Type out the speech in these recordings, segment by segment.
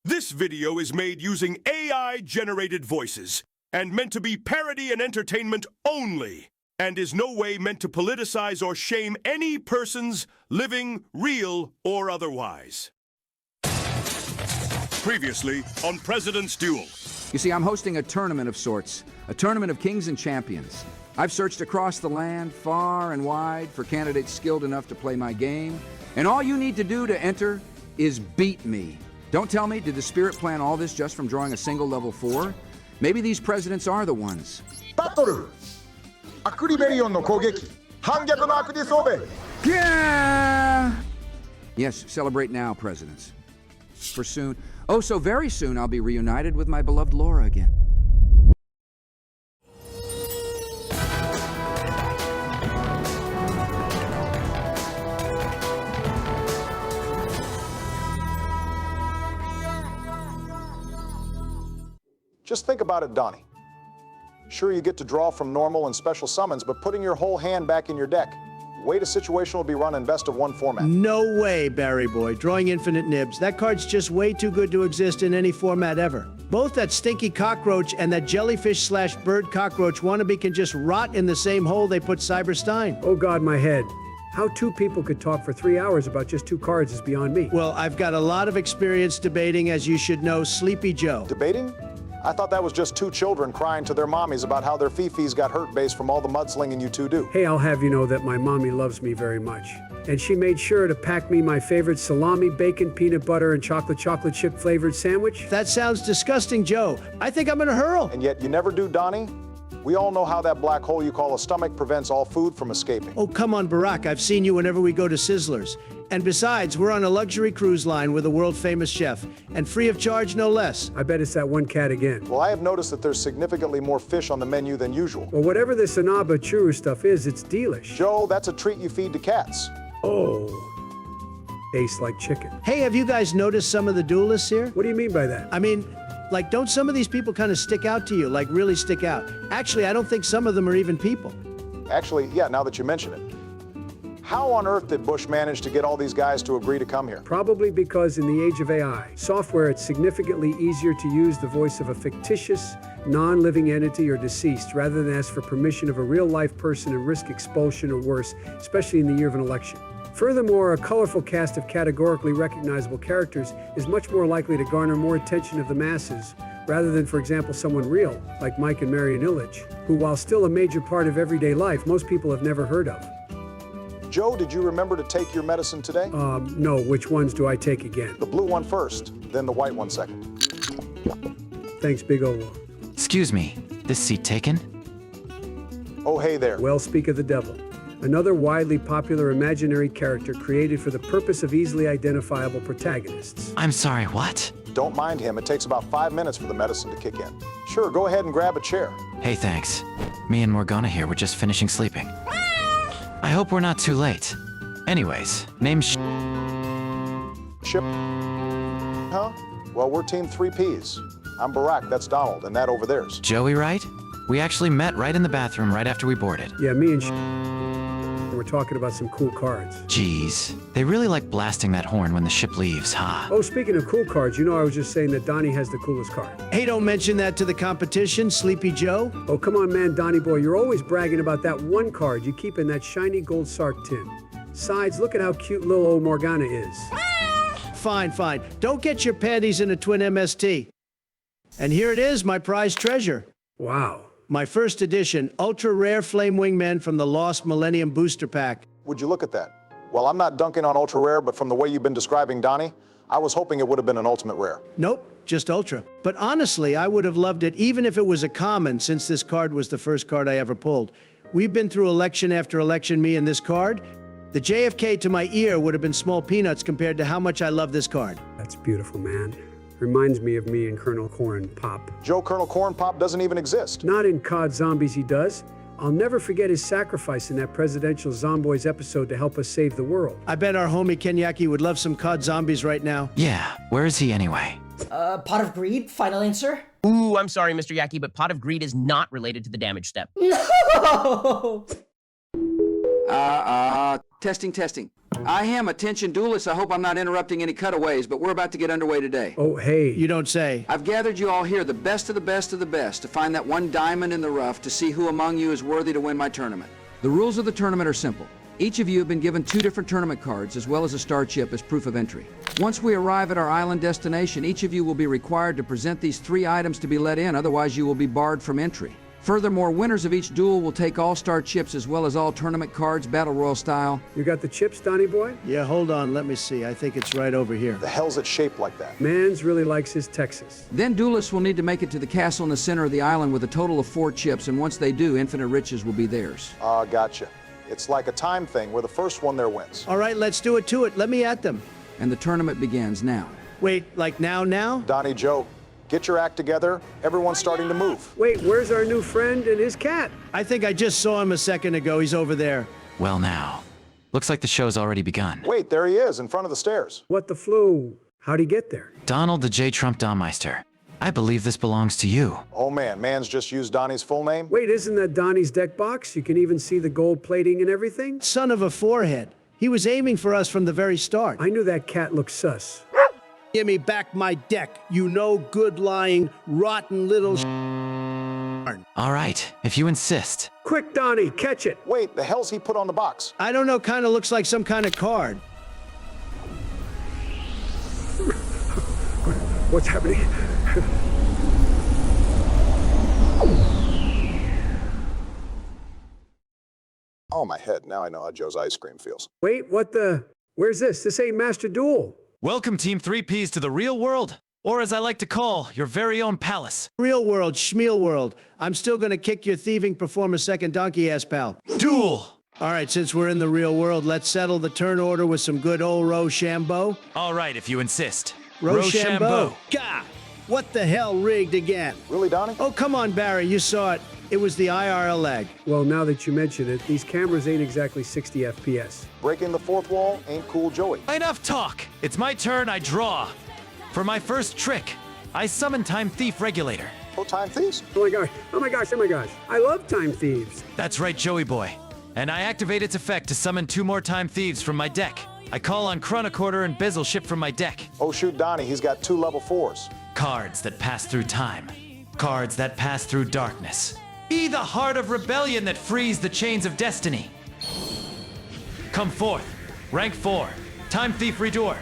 This video is made using AI-generated voices and meant to be parody and entertainment only, and is no way meant to politicize or shame any persons, living, real, or otherwise. Previously on President's Duel. You see, I'm hosting a tournament of sorts, a tournament of kings and champions. I've searched across the land, far and wide, for candidates skilled enough to play my game, and all you need to do to enter is beat me. Don't tell me, did the Spirit plan all this just from drawing a single level 4? Maybe these presidents are the ones. Battle! アクリベリオンの攻撃反逆のアクディスオベ Yeah! Yes, celebrate now, presidents. For soon, oh, so very soon, I'll be reunited with my beloved Laura again. Just think about it, Donnie. Sure, you get to draw from normal and special summons, but putting your whole hand back in your deck. Way to situation will be run in best of 1 format. No way, Barry boy. Drawing infinite nibs. That card's just way too good to exist in any format ever. Both that stinky cockroach and that jellyfish/bird cockroach wannabe can just rot in the same hole they put Cyberstein. Oh God, my head. How 2 people could talk for 3 hours about just 2 cards is beyond me. Well, I've got a lot of experience debating, as you should know, Sleepy Joe. Debating? I thought that was just 2 children crying to their mommies about how their fifis got hurt based from all the mudslinging you two do. Hey, I'll have you know that my mommy loves me very much. And she made sure to pack me my favorite salami, bacon, peanut butter, and chocolate chip flavored sandwich. That sounds disgusting, Joe. I think I'm gonna hurl. And yet you never do, Donnie? We all know how that black hole you call a stomach prevents all food from escaping. Oh, come on, Barack. I've seen you whenever we go to Sizzlers. And besides, we're on a luxury cruise line with a world-famous chef, and free of charge, no less. I bet it's that one cat again. Well, I have noticed that there's significantly more fish on the menu than usual. Well, whatever this Anaba Churu stuff is, it's delish. Joe, that's a treat you feed to cats. Oh. Tastes like chicken. Hey, have you guys noticed some of the duelists here? What do you mean by that? I mean, like, don't some of these people kind of stick out to you, like really stick out? Actually, I don't think some of them are even people. Actually, yeah, now that you mention it. How on earth did Bush manage to get all these guys to agree to come here? Probably because in the age of AI software, it's significantly easier to use the voice of a fictitious, non-living entity or deceased rather than ask for permission of a real-life person and risk expulsion or worse, especially in the year of an election. Furthermore, a colorful cast of categorically recognizable characters is much more likely to garner more attention of the masses rather than, for example, someone real, like Mike and Marion Illich, who, while still a major part of everyday life, most people have never heard of. Joe, did you remember to take your medicine today? No, which ones do I take again? The blue one first, then the white one second. Thanks, Big Olo. Excuse me, this seat taken? Oh, hey there. Well, speak of the devil. Another widely popular imaginary character created for the purpose of easily identifiable protagonists. I'm sorry, what? Don't mind him. It takes about 5 minutes for the medicine to kick in. Sure, go ahead and grab a chair. Hey, thanks. Me and Morgana here were just finishing sleeping. I hope we're not too late. Anyways, name's Ship? Huh? Well, we're Team 3Ps. I'm Barack, that's Donald, and that over there's Joey, right? We actually met right in the bathroom right after we boarded. Yeah, me and we're talking about some cool cards. Jeez, they really like blasting that horn when the ship leaves, huh? Oh, speaking of cool cards, you know I was just saying that Donnie has the coolest card. Hey, don't mention that to the competition, Sleepy Joe. Oh, come on, man, Donnie boy, you're always bragging about that one card you keep in that shiny gold Sark tin. Besides, look at how cute little old Morgana is. Fine, fine. Don't get your panties in a twin MST. And here it is, my prized treasure. Wow. My first edition, ultra-rare Flame Wingman from the Lost Millennium Booster Pack. Would you look at that? Well, I'm not dunking on ultra rare, but from the way you've been describing Donnie, I was hoping it would have been an ultimate rare. Nope, just ultra. But honestly, I would have loved it even if it was a common, since this card was the first card I ever pulled. We've been through election after election, me and this card. The JFK to my ear would have been small peanuts compared to how much I love this card. That's beautiful, man. Reminds me of me and Colonel Corn Pop. Joe, Colonel Corn Pop doesn't even exist. Not in COD Zombies he does. I'll never forget his sacrifice in that presidential Zomboys episode to help us save the world. I bet our homie Kenyaki would love some COD Zombies right now. Yeah, where is he anyway? Pot of Greed, final answer? Ooh, I'm sorry, Mr. Yaki, but Pot of Greed is not related to the damage step. No! Testing. I am. Attention, duelists. I hope I'm not interrupting any cutaways, but we're about to get underway today. Oh, hey. You don't say. I've gathered you all here, the best of the best of the best, to find that one diamond in the rough to see who among you is worthy to win my tournament. The rules of the tournament are simple. Each of you have been given 2 different tournament cards as well as a star chip as proof of entry. Once we arrive at our island destination, each of you will be required to present these 3 items to be let in, otherwise you will be barred from entry. Furthermore, winners of each duel will take all star chips as well as all tournament cards, Battle Royal style. You got the chips, Donnie boy? Yeah, hold on. Let me see. I think it's right over here. The hell's it shaped like that? Mans really likes his Texas. Then duelists will need to make it to the castle in the center of the island with a total of 4 chips, and once they do, infinite riches will be theirs. Gotcha. It's like a time thing where the first one there wins. All right, let's do it to it. Let me at them. And the tournament begins now. Wait, like now? Donnie Joe, get your act together. Everyone's starting to move. Wait, where's our new friend and his cat? I think I just saw him a second ago. He's over there. Well now, looks like the show's already begun. Wait, there he is in front of the stairs. What the flu? How'd he get there? Donald the J. Trump Dammeister. I believe this belongs to you. Oh man, man's just used Donnie's full name? Wait, isn't that Donnie's deck box? You can even see the gold plating and everything? Son of a forehead. He was aiming for us from the very start. I knew that cat looked sus. Give me back my deck, you no good lying, rotten little All right, if you insist. Quick, Donnie, catch it. Wait, the hell's he put on the box? I don't know, kind of looks like some kind of card. What's happening? Oh, my head. Now I know how Joe's ice cream feels. Wait, what the? Where's this? This ain't Master Duel. Welcome, Team 3Ps, to the real world, or as I like to call, your very own palace. Real world, schmeal world. I'm still gonna kick your thieving performer second donkey ass pal. Duel! All right, since we're in the real world, let's settle the turn order with some good old Rochambeau. All right, if you insist. Rochambeau. Gah! What the hell rigged again? Really, Donnie? Oh, come on, Barry, you saw it. It was the IRL lag. Well, now that you mention it, these cameras ain't exactly 60 FPS. Breaking the 4th wall ain't cool, Joey. Enough talk! It's my turn, I draw. For my first trick, I summon Time Thief Regulator. Oh, time thieves? Oh my gosh, oh my gosh, oh my gosh. I love Time Thieves. That's right, Joey boy. And I activate its effect to summon 2 more Time Thieves from my deck. I call on Chronocorder and Bizzle Ship from my deck. Oh, shoot, Donnie, he's got 2 level 4s. Cards that pass through time. Cards that pass through darkness. Be the heart of rebellion that frees the chains of destiny. Come forth. Rank 4. Time Thief Redoer.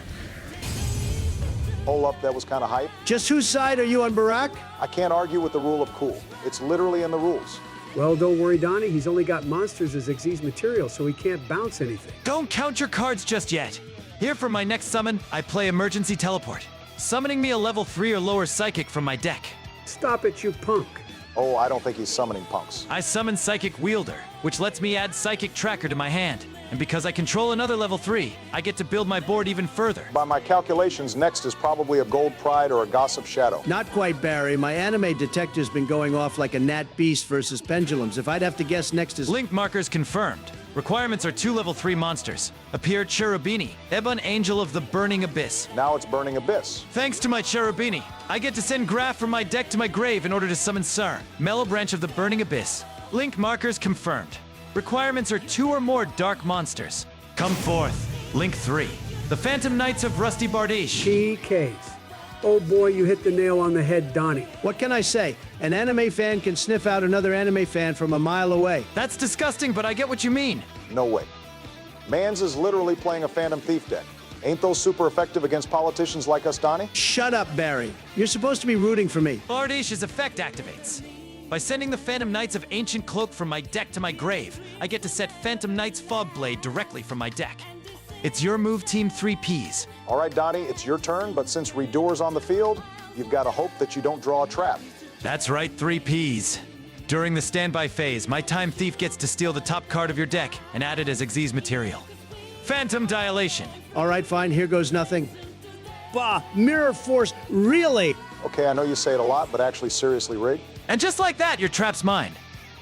Hold up, that was kind of hype. Just whose side are you on, Barack? I can't argue with the rule of cool. It's literally in the rules. Well, don't worry, Donnie. He's only got monsters as Xyz material, so he can't bounce anything. Don't count your cards just yet. Here for my next summon, I play Emergency Teleport, summoning me a level 3 or lower Psychic from my deck. Stop it, you punk. Oh, I don't think he's summoning punks. I summon Psychic Wielder, which lets me add Psychic Tracker to my hand. And because I control another level 3, I get to build my board even further. By my calculations, next is probably a Gold Pride or a Gossip Shadow. Not quite, Barry. My anime detector's been going off like a gnat beast versus pendulums. If I'd have to guess, next is... Link markers confirmed. Requirements are 2 level 3 monsters. Appear Cherubini, Ebon Angel of the Burning Abyss. Now it's Burning Abyss. Thanks to my Cherubini, I get to send Graph from my deck to my grave in order to summon Sar, Mellow Branch of the Burning Abyss. Link markers confirmed. Requirements are 2 or more dark monsters. Come forth. Link 3. The Phantom Knights of Rusty Bardiche. PKs. Oh boy, you hit the nail on the head, Donnie. What can I say? An anime fan can sniff out another anime fan from a mile away. That's disgusting, but I get what you mean. No way. Mans is literally playing a Phantom Thief deck. Ain't those super effective against politicians like us, Donnie? Shut up, Barry. You're supposed to be rooting for me. Bardiche's effect activates. By sending the Phantom Knights of Ancient Cloak from my deck to my grave, I get to set Phantom Knights Fog Blade directly from my deck. It's your move, Team 3Ps. All right, Donnie, it's your turn, but since Redoor's on the field, you've got to hope that you don't draw a trap. That's right, 3Ps. During the standby phase, my Time Thief gets to steal the top card of your deck and add it as Xyz material. Phantom Dilation. All right, fine, here goes nothing. Bah, Mirror Force, really? Okay, I know you say it a lot, but actually seriously rigged. And just like that, your trap's mine.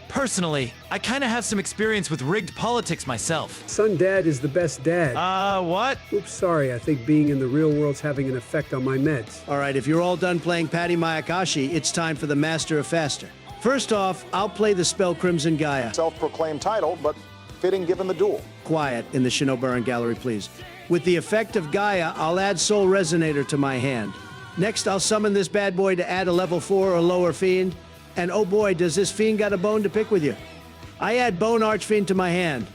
Personally, I kinda have some experience with rigged politics myself. Son Dad is the best dad. What? Oops, sorry. I think being in the real world's having an effect on my meds. All right, if you're all done playing Patty Mayakashi, it's time for the Master of Faster. First off, I'll play the spell Crimson Gaia. Self-proclaimed title, but fitting given the duel. Quiet in the Shinoburan gallery, please. With the effect of Gaia, I'll add Soul Resonator to my hand. Next, I'll summon this bad boy to add a level 4 or lower fiend. And oh boy, does this fiend got a bone to pick with you. I add Bone Archfiend to my hand.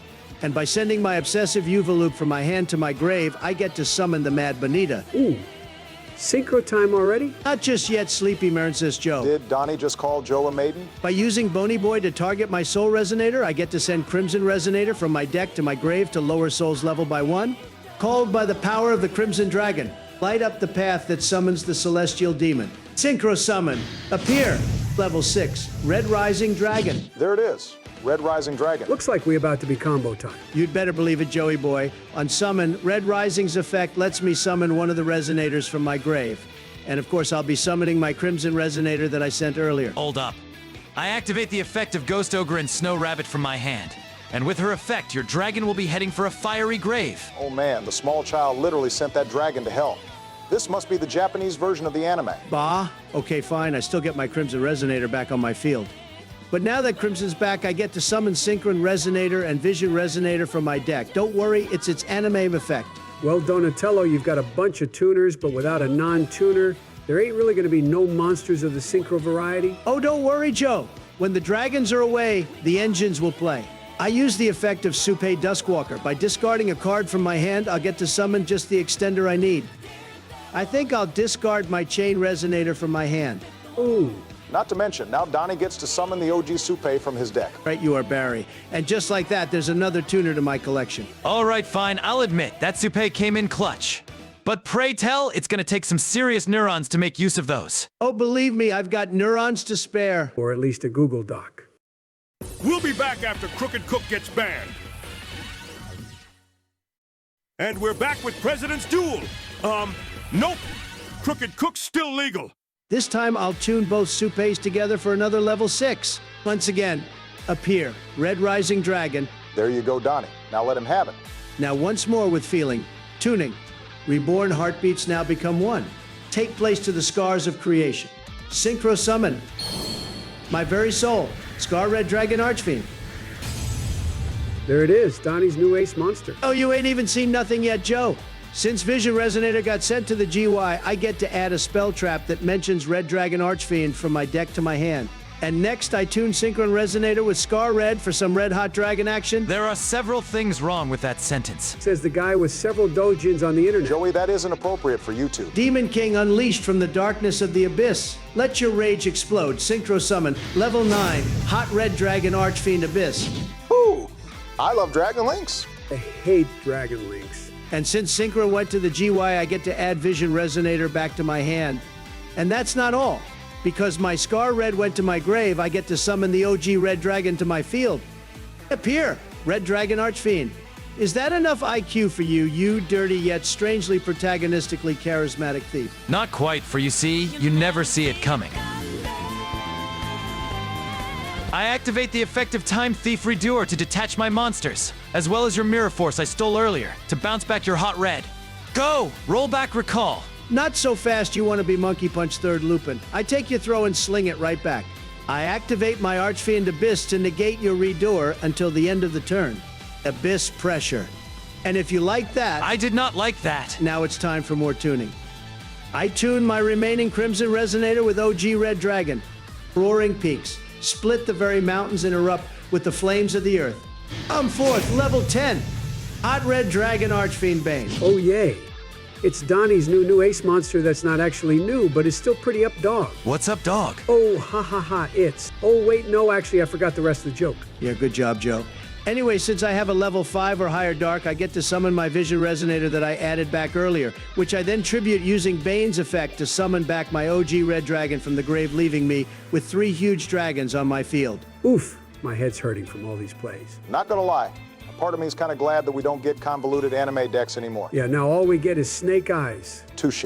And by sending my obsessive Yugioh from my hand to my grave, I get to summon the Mad Bonita. Ooh. Synchro time already? Not just yet, Sleepy Mern, says Joe. Did Donnie just call Joe a maiden? By using Bony Boy to target my Soul Resonator, I get to send Crimson Resonator from my deck to my grave to lower Soul's level by 1. Called by the power of the Crimson Dragon, light up the path that summons the Celestial Demon. Synchro Summon. Appear. Level 6. Red Rising Dragon. There it is. Red Rising Dragon. Looks like we're about to be combo time. You'd better believe it, Joey boy. On summon, Red Rising's effect lets me summon one of the Resonators from my grave. And of course, I'll be summoning my Crimson Resonator that I sent earlier. Hold up. I activate the effect of Ghost Ogre and Snow Rabbit from my hand. And with her effect, your dragon will be heading for a fiery grave. Oh man, the small child literally sent that dragon to hell. This must be the Japanese version of the anime. Bah? Okay, fine. I still get my Crimson Resonator back on my field. But now that Crimson's back, I get to summon Synchron Resonator and Vision Resonator from my deck. Don't worry, it's its anime effect. Well, Donatello, you've got a bunch of tuners, but without a non-tuner, there ain't really going to be no monsters of the synchro variety. Oh, don't worry, Joe. When the dragons are away, the engines will play. I use the effect of Supei Duskwalker. By discarding a card from my hand, I'll get to summon just the extender I need. I think I'll discard my Chain Resonator from my hand. Ooh. Not to mention, now Donnie gets to summon the OG Supei from his deck. Right, you are, Barry. And just like that, there's another tuner to my collection. All right, fine. I'll admit, that Supei came in clutch. But pray tell, it's gonna take some serious neurons to make use of those. Oh, believe me, I've got neurons to spare. Or at least a Google Doc. We'll be back after Crooked Cook gets banned. And we're back with President's Duel. Nope. Crooked Cook's still legal. This time, I'll tune both Supeis together for another level 6. Once again, appear, Red Rising Dragon. There you go, Donnie. Now let him have it. Now once more with feeling, tuning. Reborn heartbeats now become one. Take place to the scars of creation. Synchro Summon. My very soul, Scar Red Dragon Archfiend. There it is, Donnie's new ace monster. Oh, you ain't even seen nothing yet, Joe. Since Vision Resonator got sent to the GY, I get to add a spell trap that mentions Red Dragon Archfiend from my deck to my hand. And next, I tune Synchron Resonator with Scar Red for some Red Hot Dragon action. There are several things wrong with that sentence. Says the guy with several dojins on the internet. Joey, that isn't appropriate for you two. Demon King unleashed from the darkness of the abyss. Let your rage explode. Synchro Summon. Level 9. Hot Red Dragon Archfiend Abyss. Ooh, I love Dragon Links. I hate Dragon Links. And since Synchro went to the GY, I get to add Vision Resonator back to my hand. And that's not all. Because my Scar Red went to my grave, I get to summon the OG Red Dragon to my field. Appear, Red Dragon Archfiend. Is that enough IQ for you, you dirty yet strangely protagonistically charismatic thief? Not quite, for you see, you never see it coming. I activate the effect of Time Thief Redoer to detach my monsters, as well as your Mirror Force I stole earlier, to bounce back your Hot Red. Go! Roll back Recall. Not so fast you want to be Monkey Punch Third Lupin. I take your throw and sling it right back. I activate my Archfiend Abyss to negate your Redoer until the end of the turn. Abyss Pressure. And if you like that... I did not like that. Now it's time for more tuning. I tune my remaining Crimson Resonator with OG Red Dragon. Roaring Peaks. Split the very mountains and erupt with the flames of the earth. I'm forth, level 10. Hot Red Dragon Archfiend Bane. Oh, yay. It's Donnie's new ace monster that's not actually new, but is still pretty up dog. What's up, dog? Oh, ha ha ha, it's. Oh, wait, no, actually, I forgot the rest of the joke. Yeah, good job, Joe. Anyway, since I have a level 5 or higher dark, I get to summon my Vision Resonator that I added back earlier, which I then tribute using Bane's effect to summon back my OG Red Dragon from the grave, leaving me with 3 huge dragons on my field. Oof, my head's hurting from all these plays. Not gonna lie, a part of me is kind of glad that we don't get convoluted anime decks anymore. Yeah, now all we get is snake eyes. Touche.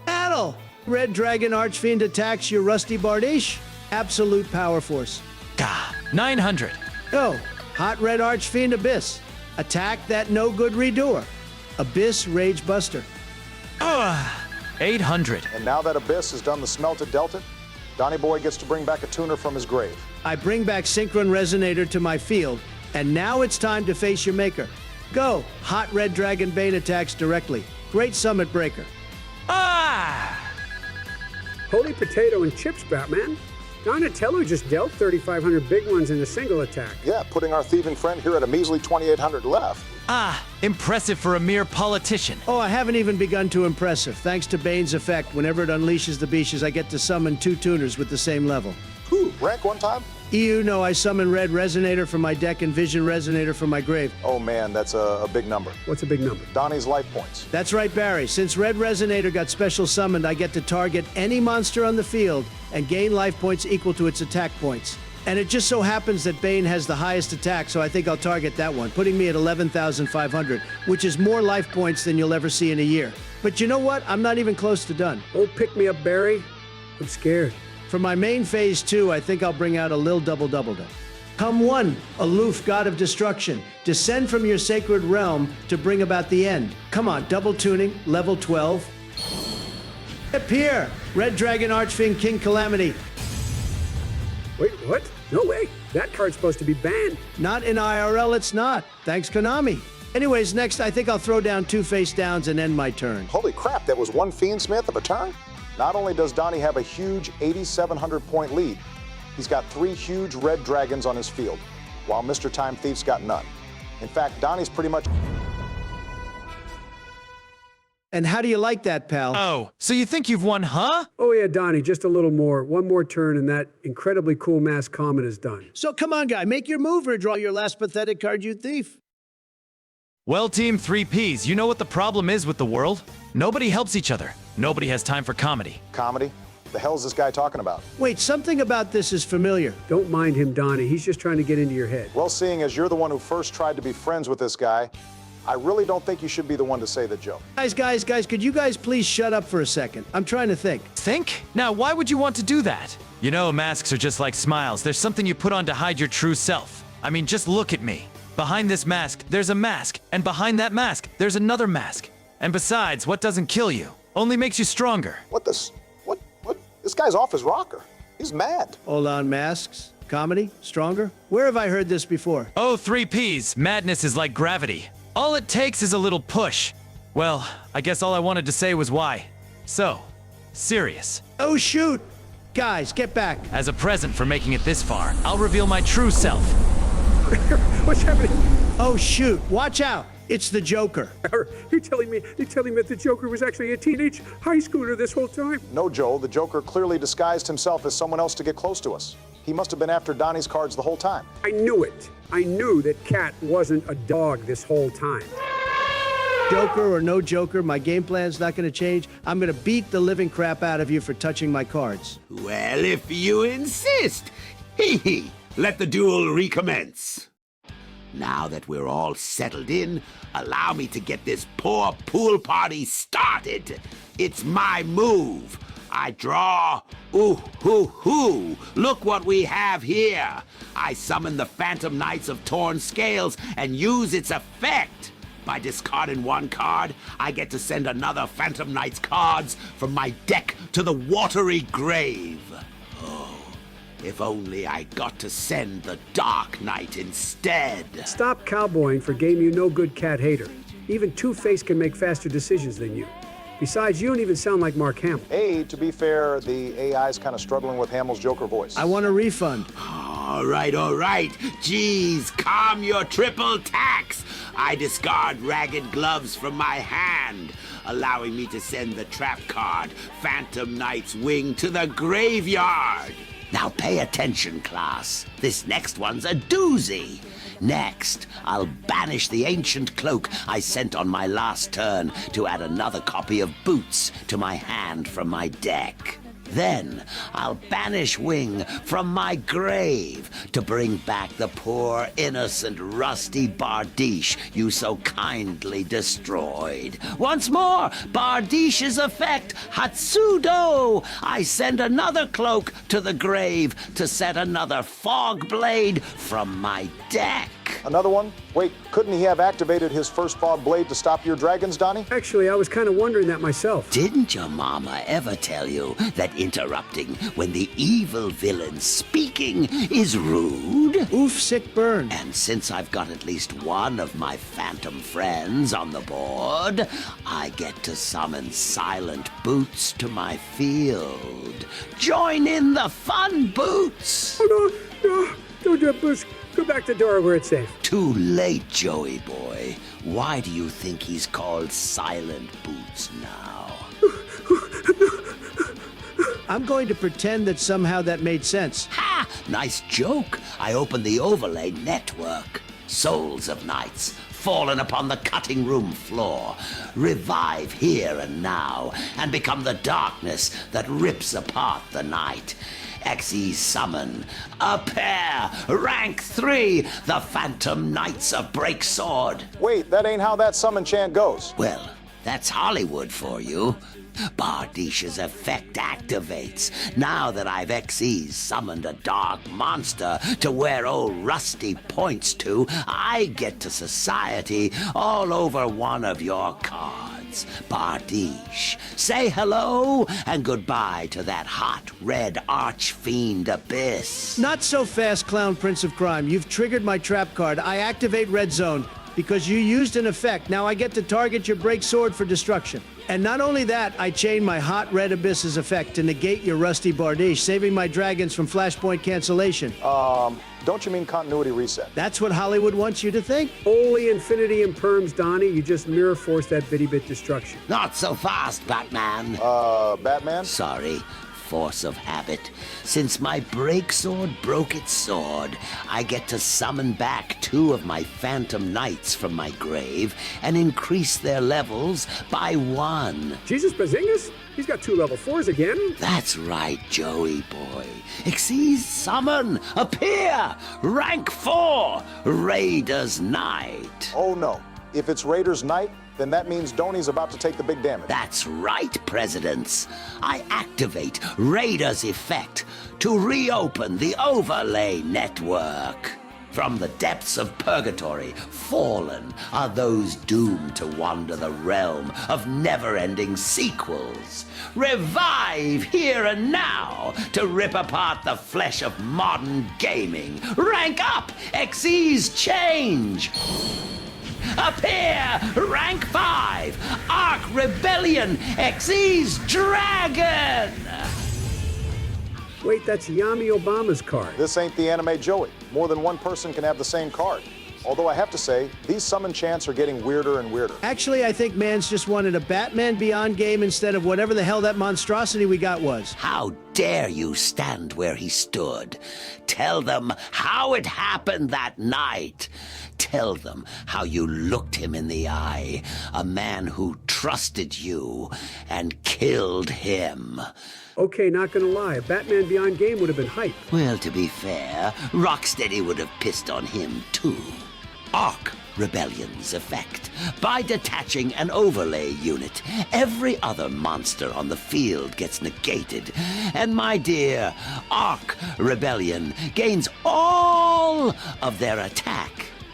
Battle! Red Dragon Archfiend attacks your Rusty Bardiche. Absolute Power Force. Gah, 900. Go! Hot Red Archfiend Abyss. Attack that no-good Redoer. Abyss Rage Buster. 800. And now that Abyss has done the smelted Delta, Donnie Boy gets to bring back a tuner from his grave. I bring back Synchron Resonator to my field, And now it's time to face your maker. Go! Hot Red Dragon Bane attacks directly. Great Summit Breaker. Ah! Holy potato and chips, Batman. Donatello just dealt 3,500 big ones in a single attack. Yeah, putting our thieving friend here at a measly 2,800 left. Ah, impressive for a mere politician. Oh, I haven't even begun to impressive. Thanks to Bane's effect, whenever it unleashes the beaches, I get to summon 2 tuners with the same level. Whew, rank one time? EU, no, I summon Red Resonator from my deck and Vision Resonator from my grave. Oh man, that's a big number. What's a big number? Donnie's life points. That's right, Barry. Since Red Resonator got special summoned, I get to target any monster on the field and gain life points equal to its attack points. And it just so happens that Bane has the highest attack, so I think I'll target that one, putting me at 11,500, which is more life points than you'll ever see in a year. But you know what? I'm not even close to done. Oh, pick me up, Barry. I'm scared. For my main phase 2, I think I'll bring out a Lil Double. Come one, aloof god of destruction. Descend from your sacred realm to bring about the end. Come on, double tuning, level 12. Appear, Red Dragon Archfiend King Calamity. Wait, what? No way. That card's supposed to be banned. Not in IRL, it's not. Thanks, Konami. Anyways, next, I think I'll throw down 2 face downs and end my turn. Holy crap, that was one Fiendsmith of a turn? Not only does Donnie have a huge 8,700 point lead, he's got 3 huge red dragons on his field, while Mr. Time Thief's got none. In fact, Donnie's pretty much... And how do you like that, pal? Oh, so you think you've won, huh? Oh yeah, Donnie, just a little more. One more turn and that incredibly cool mass common is done. So come on, guy, make your move or draw your last pathetic card, you thief. Well, Team 3Ps, you know what the problem is with the world? Nobody helps each other. Nobody has time for comedy. Comedy? The hell's this guy talking about? Wait, something about this is familiar. Don't mind him, Donnie. He's just trying to get into your head. Well, seeing as you're the one who first tried to be friends with this guy, I really don't think you should be the one to say the joke. Guys, could you guys please shut up for a second? I'm trying to think. Think? Now, why would you want to do that? You know, masks are just like smiles. There's something you put on to hide your true self. I mean, just look at me. Behind this mask, there's a mask. And behind that mask, there's another mask. And besides, what doesn't kill you only makes you stronger. What? This guy's off his rocker. He's mad. Hold on, masks? Comedy? Stronger? Where have I heard this before? Oh, 3Ps, madness is like gravity. All it takes is a little push. Well, I guess all I wanted to say was why. So, serious. Oh, shoot! Guys, get back. As a present for making it this far, I'll reveal my true self. What's happening? Oh, shoot. Watch out. It's the Joker. You're telling me that the Joker was actually a teenage high schooler this whole time? No, Joel, the Joker clearly disguised himself as someone else to get close to us. He must have been after Donnie's cards the whole time. I knew it. I knew that Cat wasn't a dog this whole time. Joker or no Joker, my game plan's not going to change. I'm going to beat the living crap out of you for touching my cards. Well, if you insist. Hee hee. Let the duel recommence. Now that we're all settled in, allow me to get this poor pool party started. It's my move. I draw. Ooh, hoo, hoo. Look what we have here. I summon the Phantom Knights of Torn Scales and use its effect. By discarding one card, I get to send another Phantom Knights cards from my deck to the watery grave. Oh, if only I got to send the Dark Knight instead. Stop cowboying for game you no good Cat hater. Even Two-Face can make faster decisions than you. Besides, you don't even sound like Mark Hamill. Hey, to be fair, the AI's kind of struggling with Hamill's Joker voice. I want a refund. All right. Geez, calm your triple tax. I discard Ragged Gloves from my hand, allowing me to send the trap card, Phantom Knight's Wing, to the graveyard. Now pay attention, class. This next one's a doozy. Next, I'll banish the ancient cloak I sent on my last turn to add another copy of Boots to my hand from my deck. Then, I'll banish Wing from my grave to bring back the poor, innocent, rusty Bardiche you so kindly destroyed. Once more, Bardiche's effect, Hatsudo! I send another cloak to the grave to set another fog blade from my deck. Another one? Wait, couldn't he have activated his first thawed blade to stop your dragons, Donnie? Actually, I was kind of wondering that myself. Didn't your mama ever tell you that interrupting when the evil villain's speaking is rude? Oof, sick burn. And since I've got at least one of my phantom friends on the board, I get to summon silent boots to my field. Join in the fun, Boots! Oh, no, don't do it, Boots. Go back to the door where it's safe. Too late, Joey boy. Why do you think he's called Silent Boots now? I'm going to pretend that somehow that made sense. Ha! Nice joke. I opened the overlay network. Souls of knights, fallen upon the cutting room floor, revive here and now, and become the darkness that rips apart the night. XE summon, a pair, rank 3, the Phantom Knights of Breaksword. Wait, that ain't how that summon chant goes. Well, that's Hollywood for you. Bardish's effect activates. Now that I've XE summoned a dark monster to where old Rusty points to, I get to society all over one of your cards. Bardish, say hello and goodbye to that hot red Archfiend abyss. Not so fast, Clown Prince of Crime. You've triggered my trap card. I activate Red Zone because you used an effect. Now I get to target your break sword for destruction. And not only that, I chain my hot red abyss's effect to negate your rusty Bardish, saving my dragons from flashpoint cancellation. Don't you mean continuity reset? That's what Hollywood wants you to think. Holy infinity and perms, Donnie. You just mirror force that bitty bit destruction. Not so fast, Batman. Batman? Sorry. Force of habit. Since my breaksword broke its sword, I get to summon back 2 of my phantom knights from my grave and increase their levels by 1. Jesus Bazingas? He's got 2 level 4s again. That's right, Joey boy. Xyz summon, appear, rank 4, Raider's Knight. Oh no. If it's Raider's Knight, then that means Donnie's about to take the big damage. That's right, Presidents. I activate Raider's effect to reopen the overlay network. From the depths of purgatory, fallen are those doomed to wander the realm of never-ending sequels. Revive here and now to rip apart the flesh of modern gaming. Rank up, Xyz change. Appear, rank 5, Arc Rebellion, Xyz Dragon! Wait, that's Yami Obama's card. This ain't the anime Joey. More than one person can have the same card. Although I have to say, these summon chants are getting weirder and weirder. Actually, I think Mans just wanted a Batman Beyond game instead of whatever the hell that monstrosity we got was. How dare you stand where he stood? Tell them how it happened that night. Tell them how you looked him in the eye, a man who trusted you and killed him. Okay, not gonna lie, a Batman Beyond game would have been hype. Well, to be fair, Rocksteady would have pissed on him too. Arc Rebellion's effect. By detaching an overlay unit, every other monster on the field gets negated, and my dear, Arc Rebellion gains all of their attack.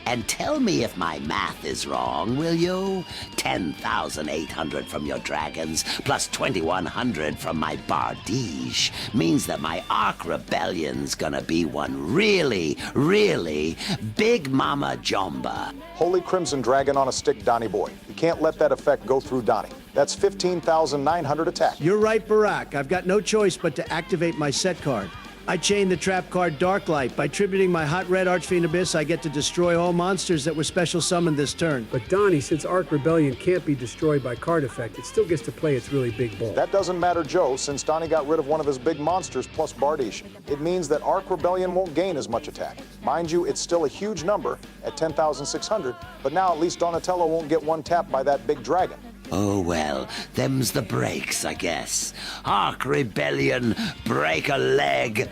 And tell me if my math is wrong, will you? 10,800 from your dragons, plus 2,100 from my Bardiche, means that my Arc Rebellion's gonna be one really, really big mama jomba. Holy Crimson Dragon on a stick, Donnie boy. You can't let that effect go through Donnie. That's 15,900 attack. You're right, Barack. I've got no choice but to activate my set card. I chain the trap card Darklight. By tributing my hot red Archfiend Abyss, I get to destroy all monsters that were special summoned this turn. But Donnie, since Arc Rebellion can't be destroyed by card effect, it still gets to play its really big ball. That doesn't matter, Joe, since Donnie got rid of one of his big monsters plus Bardiche. It means that Arc Rebellion won't gain as much attack. Mind you, it's still a huge number at 10,600, but now at least Donatello won't get one tapped by that big dragon. Oh well, them's the breaks, I guess. Arc Rebellion, break a leg.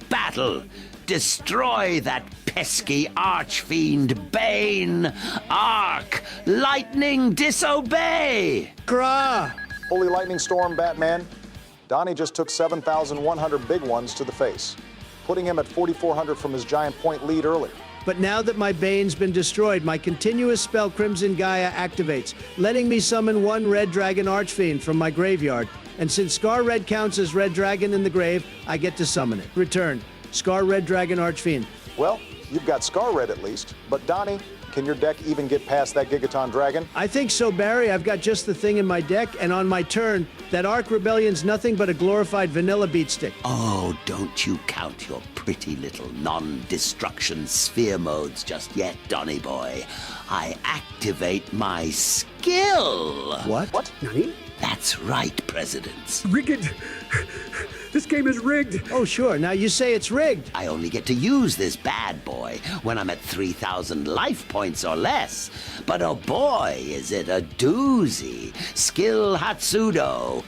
Battle! Destroy that pesky Archfiend Bane! Arc! Lightning disobey! Grah! Holy Lightning Storm, Batman. Donnie just took 7,100 big ones to the face, putting him at 4,400 from his giant point lead earlier. But now that my Bane's been destroyed, my continuous spell Crimson Gaia activates, letting me summon one Red Dragon Archfiend from my graveyard. And since Scar Red counts as Red Dragon in the grave, I get to summon it. Return, Scar Red Dragon Archfiend. Well, you've got Scar Red at least. But Donnie, can your deck even get past that Gigaton Dragon? I think so, Barry. I've got just the thing in my deck, and on my turn, that Arc Rebellion's nothing but a glorified vanilla beatstick. Oh, don't you count your pretty little non-destruction sphere modes just yet, Donny boy. I activate my skill. What? Nani? That's right, Presidents. Rigged. This game is rigged. Oh, sure. Now you say it's rigged. I only get to use this bad boy when I'm at 3,000 life points or less. But oh boy, is it a doozy. Skill Hatsudo.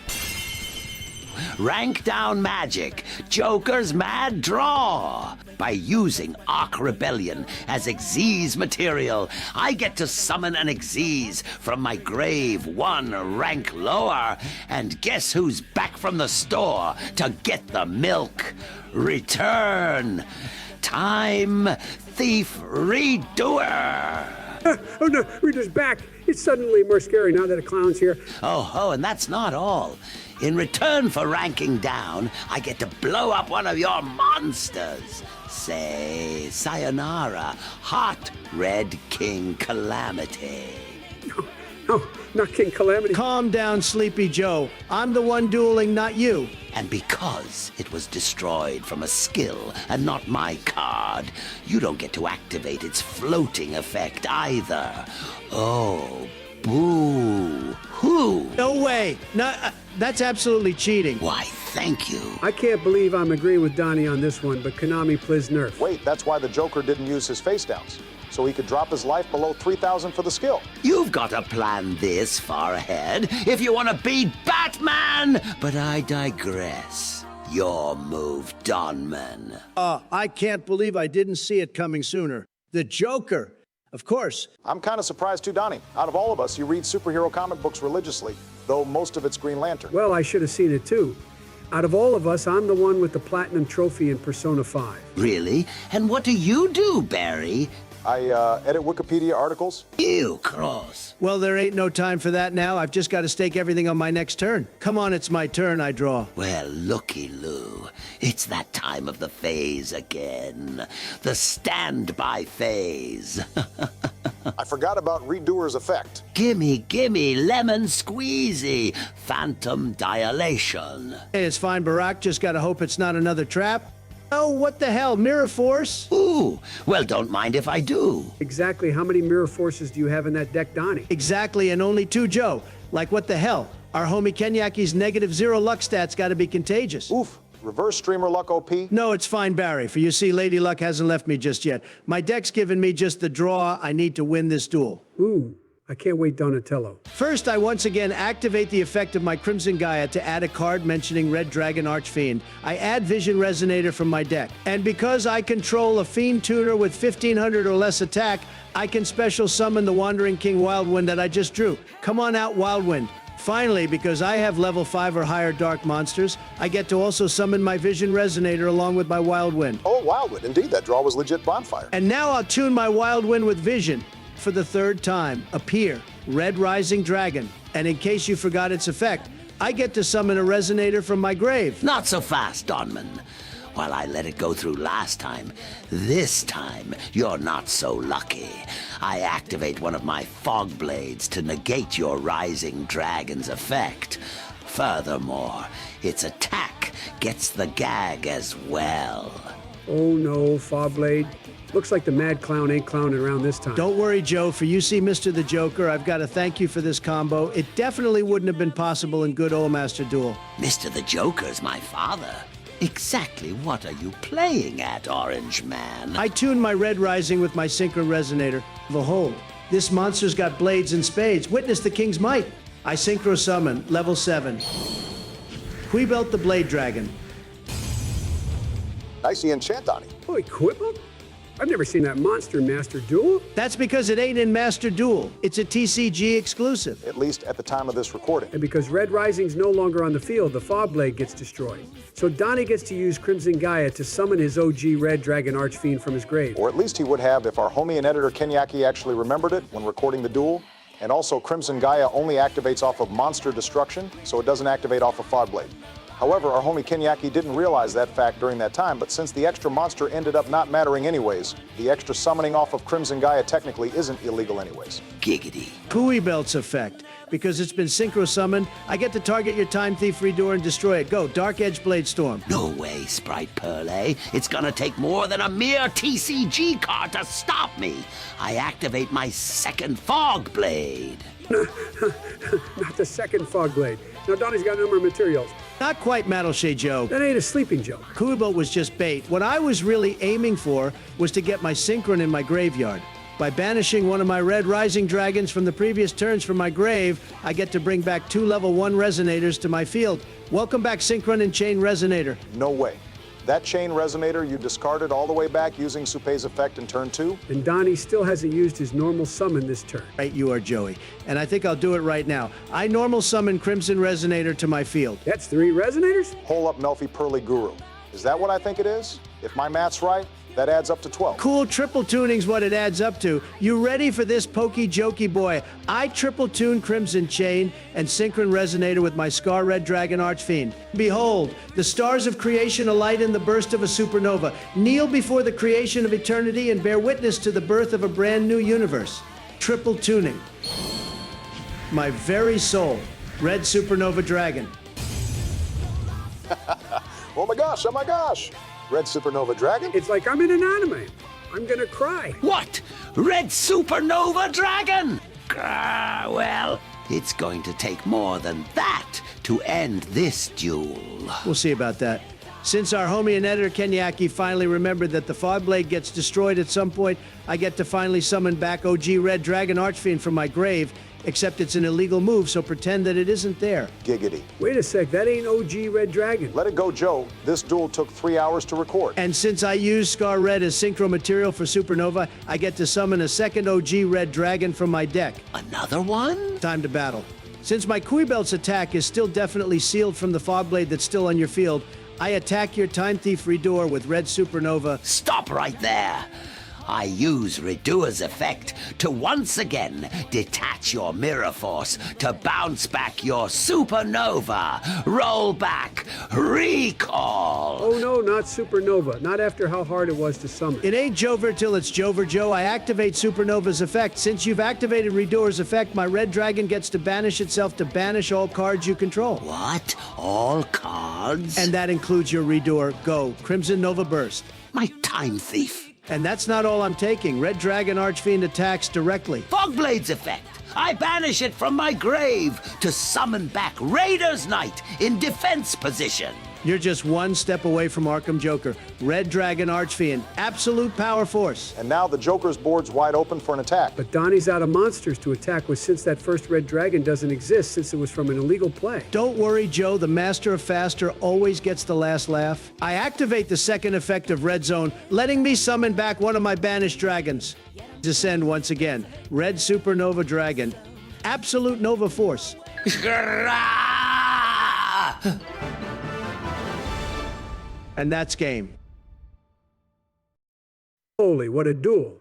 Rank down magic. Joker's mad draw. By using Arc Rebellion as Xyz material, I get to summon an Xyz from my grave one rank lower. And guess who's back from the store to get the milk? Return. Time Thief Redoer. Oh no, Reader's back. It's suddenly more scary now that a clown's here. Oh, and that's not all. In return for ranking down, I get to blow up one of your monsters. Say, sayonara, Hot Red King Calamity. No, not King Calamity. Calm down, Sleepy Joe. I'm the one dueling, not you. And because it was destroyed from a skill and not my card, you don't get to activate its floating effect either. Oh, boo. Who? No way. No, that's absolutely cheating. Why, thank you. I can't believe I'm agreeing with Donnie on this one, but Konami, please nerf. Wait, that's why the Joker didn't use his face downs. So he could drop his life below 3,000 for the skill. You've got to plan this far ahead if you want to beat Batman! But I digress. Your move, Donman. I can't believe I didn't see it coming sooner. The Joker. Of course. I'm kind of surprised too, Donnie. Out of all of us, you read superhero comic books religiously, though most of it's Green Lantern. Well, I should have seen it too. Out of all of us, I'm the one with the Platinum Trophy in Persona 5. Really? And what do you do, Barry? I edit Wikipedia articles. You cross. Well, there ain't no time for that now. I've just got to stake everything on my next turn. Come on, it's my turn, I draw. Well, looky-loo. It's that time of the phase again. The standby phase. I forgot about Redoer's effect. Gimme, lemon squeezy. Phantom dilation. Hey, it's fine, Barack. Just got to hope it's not another trap. Oh, what the hell? Mirror Force? Ooh, well, don't mind if I do. Exactly how many Mirror Forces do you have in that deck, Donnie? Exactly, and only 2, Joe. Like, what the hell? Our homie Kenyaki's -0 luck stats got to be contagious. Oof. Reverse Streamer Luck OP? No, it's fine, Barry, for you see, Lady Luck hasn't left me just yet. My deck's given me just the draw I need to win this duel. Ooh, I can't wait, Donatello. First, I once again activate the effect of my Crimson Gaia to add a card mentioning Red Dragon Archfiend. I add Vision Resonator from my deck. And because I control a Fiend Tuner with 1,500 or less attack, I can special summon the Wandering King Wildwind that I just drew. Come on out, Wildwind. Finally, because I have level 5 or higher dark monsters, I get to also summon my Vision Resonator along with my Wildwind. Oh, Wildwind. Indeed, that draw was legit Bonfire. And now I'll tune my Wildwind with Vision. For the 3rd time, appear, Red Rising Dragon. And in case you forgot its effect, I get to summon a Resonator from my grave. Not so fast, Donman. While I let it go through last time, this time you're not so lucky. I activate one of my Fog Blades to negate your Rising Dragon's effect. Furthermore, its attack gets the gag as well. Oh no, Fobblade. Looks like the Mad Clown ain't clowning around this time. Don't worry, Joe, for you see Mr. the Joker, I've got to thank you for this combo. It definitely wouldn't have been possible in good old Master Duel. Mr. the Joker's my father. Exactly what are you playing at, Orange Man? I tuned my Red Rising with my Synchro Resonator. Behold, this monster's got blades and spades. Witness the King's might. I Synchro Summon, level 7. Quibelt the Blade Dragon. Nice enchant, Donnie. Oh, Equipment? I've never seen that monster in Master Duel. That's because it ain't in Master Duel. It's a TCG exclusive. At least at the time of this recording. And because Red Rising's no longer on the field, the Fog Blade gets destroyed. So Donnie gets to use Crimson Gaia to summon his OG Red Dragon Archfiend from his grave. Or at least he would have if our homie and editor Kenyaki actually remembered it when recording the duel. And also, Crimson Gaia only activates off of Monster Destruction, so it doesn't activate off of Fogblade. However, our homie Kenyaki didn't realize that fact during that time, but since the extra monster ended up not mattering anyways, the extra summoning off of Crimson Gaia technically isn't illegal anyways. Giggity. Kui Belt's effect. Because it's been synchro summoned, I get to target your Time Thief Redoer and destroy it. Go, Dark Edge Blade Storm. No way, Sprite Pearl. It's gonna take more than a mere TCG card to stop me. I activate my second Fog Blade. Not the second Fog Blade. Now Donnie's got a number of materials. Not quite Metal-Shade Joe. That ain't a sleeping joke. Kui Belt was just bait. What I was really aiming for was to get my Synchron in my graveyard. By banishing one of my Red Rising Dragons from the previous turns from my grave, I get to bring back 2 level 1 Resonators to my field. Welcome back, Synchron and Chain Resonator. No way. That Chain Resonator you discarded all the way back using Supei's effect in turn 2? And Donnie still hasn't used his normal summon this turn. Right, you are Joey. And I think I'll do it right now. I normal summon Crimson Resonator to my field. That's 3 Resonators? Hole up Melfi Pearly Guru. Is that what I think it is? If my math's right, that adds up to 12. Cool, triple tuning's what it adds up to. You ready for this pokey jokey boy? I triple tune Crimson Chain and Synchron Resonator with my Scar Red Dragon Archfiend. Behold, the stars of creation alight in the burst of a supernova. Kneel before the creation of eternity and bear witness to the birth of a brand new universe. Triple tuning. My very soul, Red Supernova Dragon. Oh my gosh, oh my gosh. Red Supernova Dragon? It's like I'm in an anime. I'm gonna cry. What? Red Supernova Dragon? Well, it's going to take more than that to end this duel. We'll see about that. Since our homie and editor Kenyaki finally remembered that the Fog Blade gets destroyed at some point, I get to finally summon back OG Red Dragon Archfiend from my grave, except it's an illegal move, so pretend that it isn't there. Giggity. Wait a sec, that ain't OG Red Dragon. Let it go, Joe. This duel took 3 hours to record. And since I use Scar Red as synchro material for Supernova, I get to summon a second OG Red Dragon from my deck. Another one? Time to battle. Since my Kui Belt's attack is still definitely sealed from the Fog Blade that's still on your field, I attack your Time Thief Redoer with Red Supernova. Stop right there. I use Redoer's effect to once again detach your mirror force to bounce back your supernova. Roll back, recall. Oh no, not Supernova. Not after how hard it was to summon. It ain't Jover till it's Jover Joe. I activate Supernova's effect. Since you've activated Redoer's effect, my Red Dragon gets to banish itself to banish all cards you control. What? All cards? And that includes your Redoer. Go, Crimson Nova Burst. My Time Thief. And that's not all I'm taking. Red Dragon Archfiend attacks directly. Fogblade's effect. I banish it from my grave to summon back Raider's Knight in defense position. You're just one step away from Arkham Joker. Red Dragon Archfiend, absolute power force. And now the Joker's board's wide open for an attack. But Donnie's out of monsters to attack with since that first Red Dragon doesn't exist since it was from an illegal play. Don't worry, Joe. The Master of Faster always gets the last laugh. I activate the second effect of Red Zone, letting me summon back one of my banished dragons. Descend once again. Red Supernova Dragon. Absolute Nova Force. And that's game. Holy, what a duel.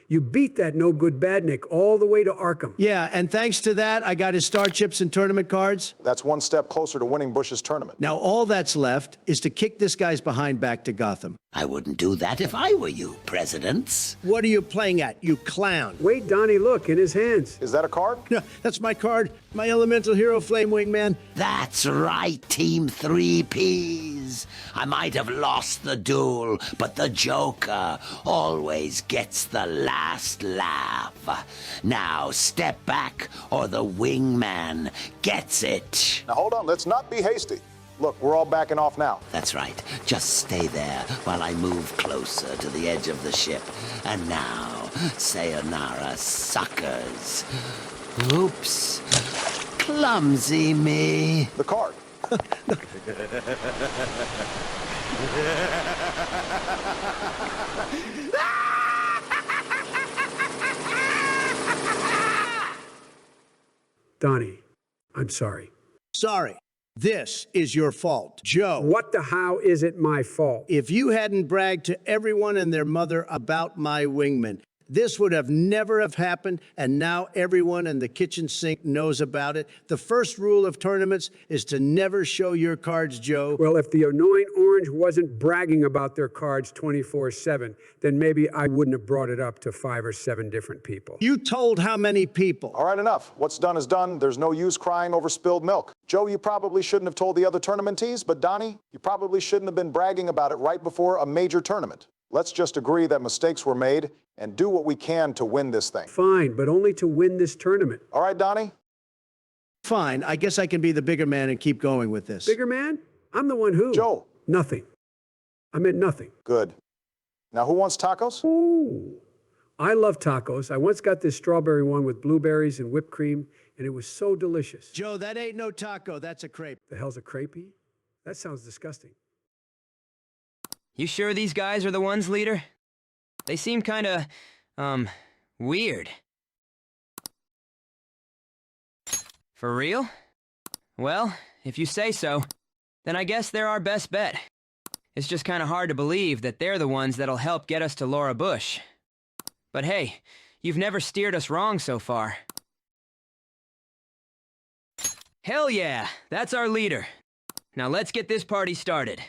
You beat that no-good Badnik all the way to Arkham. Yeah, and thanks to that, I got his star chips and tournament cards. That's one step closer to winning Bush's tournament. Now all that's left is to kick this guy's behind back to Gotham. I wouldn't do that if I were you, Presidents. What are you playing at, you clown? Wait, Donnie, look, in his hands. Is that a card? No, that's my card. My elemental hero, Flame Wing Man. That's right, Team 3Ps. I might have lost the duel, but the Joker always gets the last laugh. Now step back, or the Wingman gets it. Now hold on, let's not be hasty. Look, we're all backing off now. That's right. Just stay there while I move closer to the edge of the ship. And now, sayonara, suckers. Oops. Clumsy me. The card. Ah! Donnie, I'm sorry. Sorry. This is your fault. Joe. What the how is it my fault? If you hadn't bragged to everyone and their mother about my wingman, this would have never have happened, and now everyone in the kitchen sink knows about it. The first rule of tournaments is to never show your cards, Joe. Well, if the annoying orange wasn't bragging about their cards 24/7, then maybe I wouldn't have brought it up to 5 or 7 different people. You told how many people? All right, enough. What's done is done. There's no use crying over spilled milk. Joe, you probably shouldn't have told the other tournaменtees, but Donnie, you probably shouldn't have been bragging about it right before a major tournament. Let's just agree that mistakes were made and do what we can to win this thing. Fine, but only to win this tournament. All right, Donnie? Fine, I guess I can be the bigger man and keep going with this. Bigger man? I'm the one who. Joe. Nothing. I meant nothing. Good. Now, who wants tacos? Ooh. I love tacos. I once got this strawberry one with blueberries and whipped cream, and it was so delicious. Joe, that ain't no taco, that's a crepe. The hell's a crepey? That sounds disgusting. You sure these guys are the ones, leader? They seem kinda, weird. For real? Well, if you say so, then I guess they're our best bet. It's just kinda hard to believe that they're the ones that'll help get us to Laura Bush. But hey, you've never steered us wrong so far. Hell yeah, that's our leader. Now let's get this party started.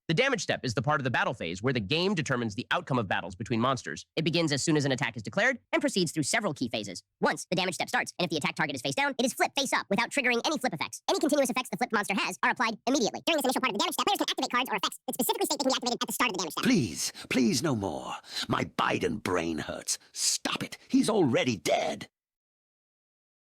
The damage step is the part of the battle phase where the game determines the outcome of battles between monsters. It begins as soon as an attack is declared and proceeds through several key phases. Once the damage step starts, and if the attack target is face down, it is flipped face up without triggering any flip effects. Any continuous effects the flipped monster has are applied immediately. During this initial part of the damage step, players can activate cards or effects that specifically state they can be activated at the start of the damage step. Please, please no more. My Biden brain hurts. Stop it. He's already dead.